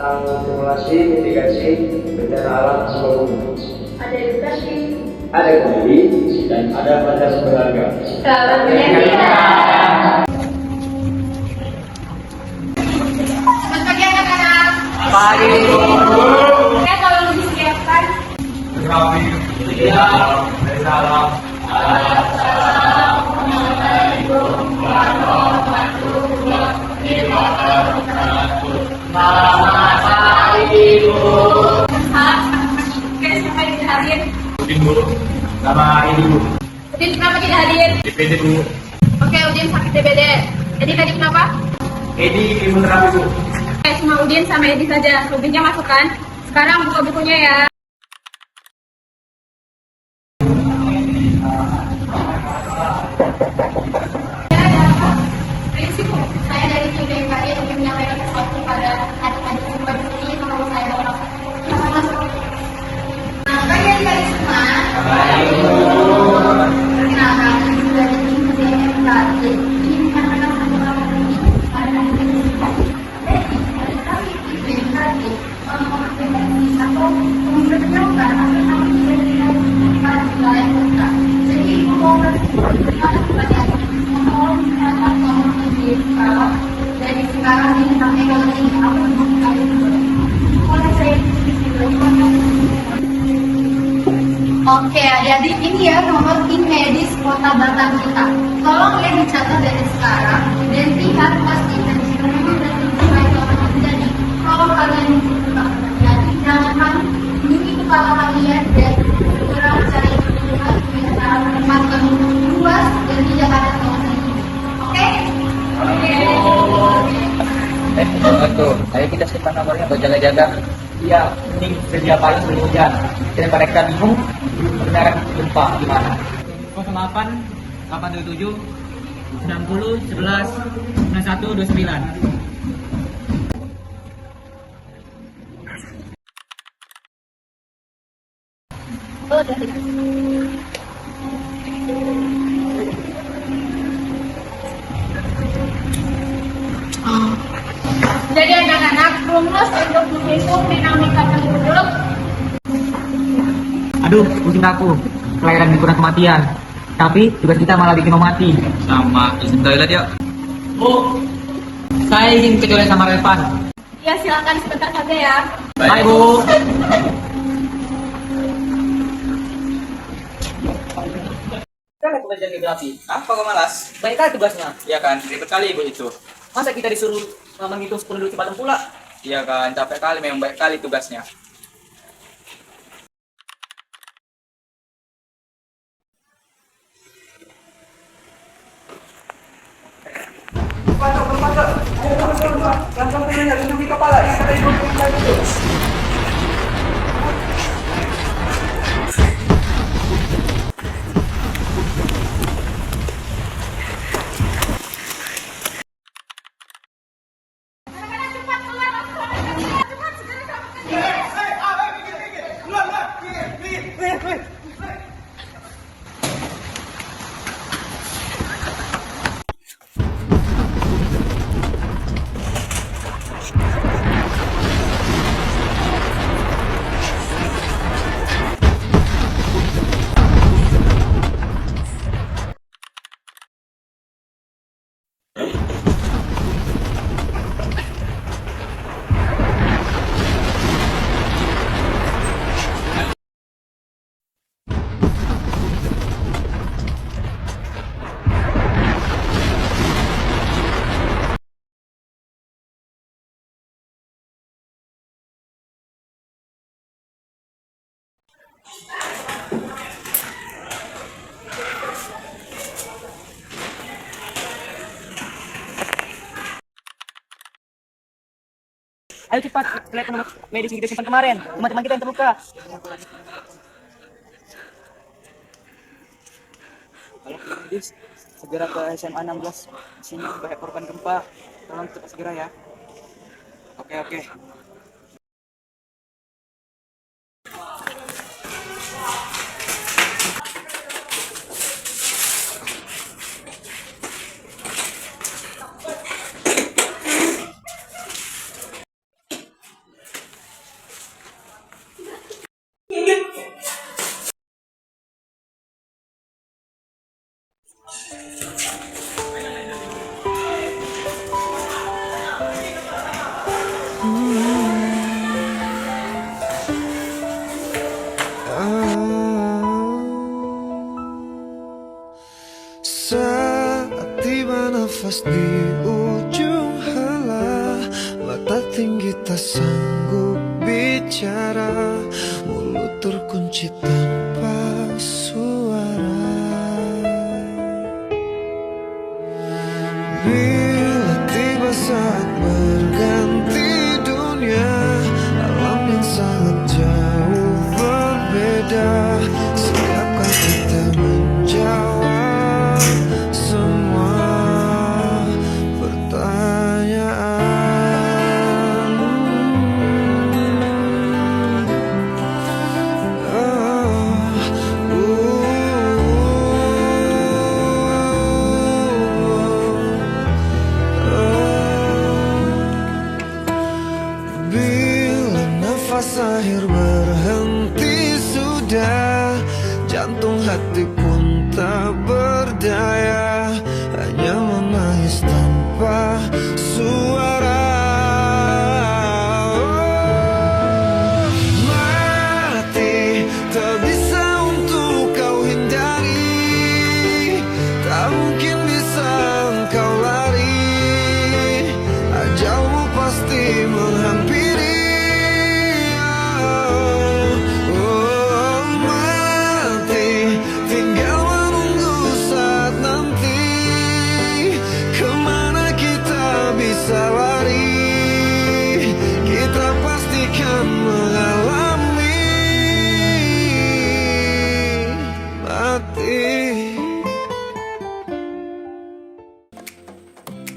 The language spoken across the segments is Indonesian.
tentang simulasi mitigasi bencana alam Sukabumi. Ada edukasi, Ada komedi, dan ada pelajaran berharga. salam menyaksikan. Selamat pagi anak-anak. Pagi. Saya tolong disiapkan. Kami tidak bersalah. Selamat pagi, Bu. Oke, siapa yang tidak hadir? Udin dulu. Sama ini dulu. Udin kenapa tidak hadir? DPD dulu. Oke, Udin sakit DBD. Edi tadi kenapa? Edi imunerapi, Bu. Oke, cuma Udin sama Edi saja. Rubinnya masukkan. Sekarang buka bukunya ya. Prinsip saya dari tim BMKG ingin menyampaikan sesuatu pada adik-adik semua di sini kalau saya orang. Nah, kalian semua. Perkenalkan, dari tim BMKG ini karena dari sekarang ini sampai kalau ini aku Oke, adik-adik ini ya nomor tim medis Kota Batam kita. Tolong ya dicatat dari sekarang dan lihat pastikan jika memang sudah sesuai dengan terjadi. Kalau kalian sudah terjadi, jangan lindungi kepala kalian dan segera mencari perlindungan dengan cara menempatkan luas dan tidak ada kawasan ini. Oke? Betul. Ayo kita simpan nomornya buat jaga-jaga. Iya, ini sedia payung sebelum hujan. Daripada kita bingung, beneran gempa gimana? 08 827 60 11 91 29. Jadi anak-anak rumus untuk menghitung dinamika penduduk. Aduh, pusing aku. Kelahiran kurang kematian. Tapi tugas kita malah bikin mau mati. Sama izin toilet yuk. Bu, saya izin ke toilet sama Revan. Ya silakan sebentar saja ya. Bye, Bu. Kita tugas jaga geografi. Apa kau malas? Baik kali tugasnya. Iya kan, ribet kali ibu itu. Masa kita disuruh menghitung penduduk Cipatem pula? Iya kan, capek kali, memang baik kali tugasnya. Ayo cepat, lihat nomor medis yang kita simpan kemarin. Teman-teman kita yang terluka. Halo, medis. Segera ke SMA 16. Sini banyak korban gempa. Tolong cepat segera ya. Oke, oke. nafas di ujung hala, mata tinggi tak sanggup bicara, mulut terkunci tanpa suara. Bila tiba saat berganti dunia, alam yang sangat jauh berbeda, siapkah kita menjawab semua pertanyaan? Bila nafas akhir berhenti sudah, jantung hati pun tak berdaya, hanya menangis tanpa suara. Mati tak bisa untuk kau hindari, tak mungkin bisa engkau lari, ajalmu pasti menghampiri. Mati tinggal menunggu saat nanti, kemana kita bisa lari, kita pastikan mengalami mati.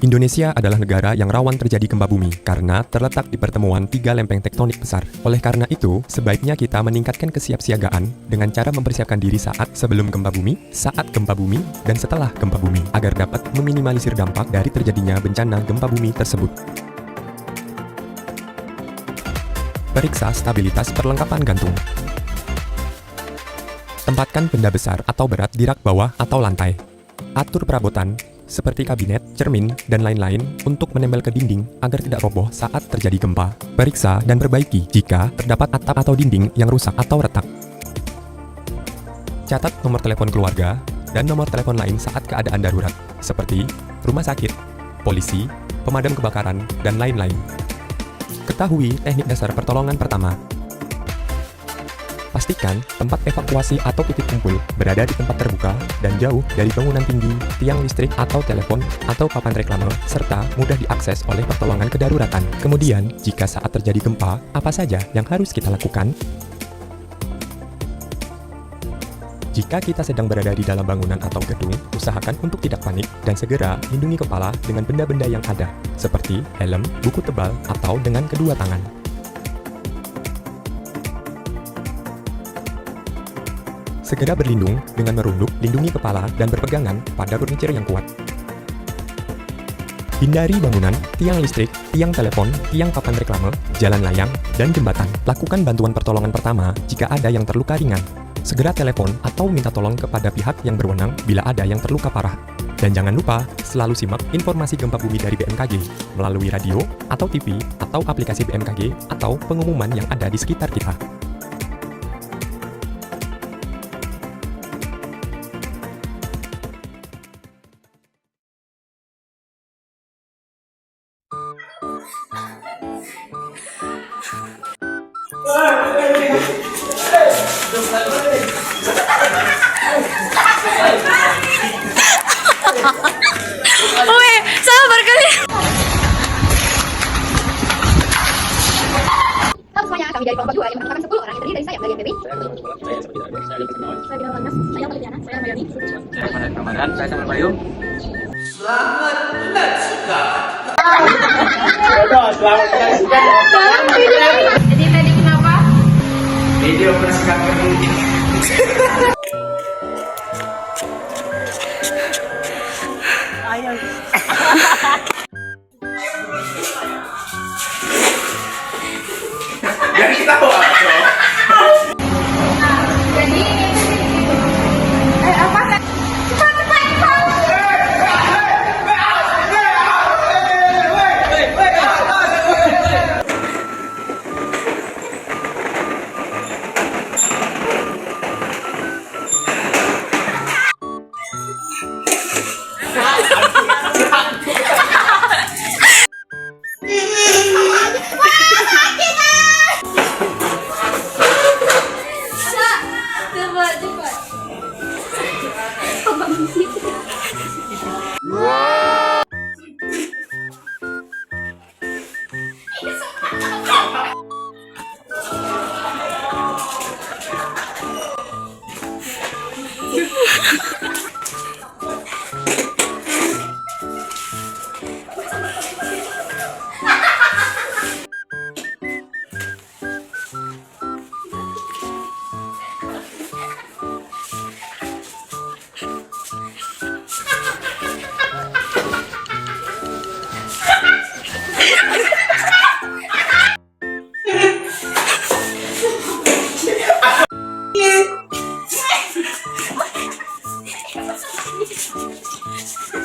Indonesia adalah negara yang rawan terjadi gempa bumi karena terletak di pertemuan 3 lempeng tektonik besar. Oleh karena itu, sebaiknya kita meningkatkan kesiapsiagaan dengan cara mempersiapkan diri saat sebelum gempa bumi, saat gempa bumi, dan setelah gempa bumi agar dapat meminimalisir dampak dari terjadinya bencana gempa bumi tersebut. Periksa stabilitas perlengkapan gantung. Tempatkan benda besar atau berat di rak bawah atau lantai. Atur perabotan seperti kabinet, cermin, dan lain-lain untuk menempel ke dinding agar tidak roboh saat terjadi gempa. Periksa dan perbaiki jika terdapat atap atau dinding yang rusak atau retak. Catat nomor telepon keluarga dan nomor telepon lain saat keadaan darurat, seperti rumah sakit, polisi, pemadam kebakaran, dan lain-lain. Ketahui teknik dasar pertolongan pertama. Pastikan tempat evakuasi atau titik kumpul berada di tempat terbuka dan jauh dari bangunan tinggi, tiang listrik atau telepon atau papan reklame, serta mudah diakses oleh pertolongan kedaruratan. Kemudian, jika saat terjadi gempa, apa saja yang harus kita lakukan? Jika kita sedang berada di dalam bangunan atau gedung, usahakan untuk tidak panik dan segera lindungi kepala dengan benda-benda yang ada, seperti helm, buku tebal, atau dengan kedua tangan. Segera berlindung dengan merunduk, lindungi kepala, dan berpegangan pada furniture yang kuat. Hindari bangunan, tiang listrik, tiang telepon, tiang papan reklame, jalan layang, dan jembatan. Lakukan bantuan pertolongan pertama jika ada yang terluka ringan. Segera telepon atau minta tolong kepada pihak yang berwenang bila ada yang terluka parah. Dan jangan lupa, selalu simak informasi gempa bumi dari BMKG melalui radio, atau TV, atau aplikasi BMKG, atau pengumuman yang ada di sekitar kita. Wih, sabar kali. Halo semuanya, kami dari kelompok 2 yang merupakan 10 orang yang terdiri dari saya, bagian baby. Saya Bidang 18, saya Peliana, saya Mayoni. Saya Ramadan, saya Samar Payung. Jadi tadi kenapa? Video persiapan pendidik. Yang kita tahu Jadi apa? Oke,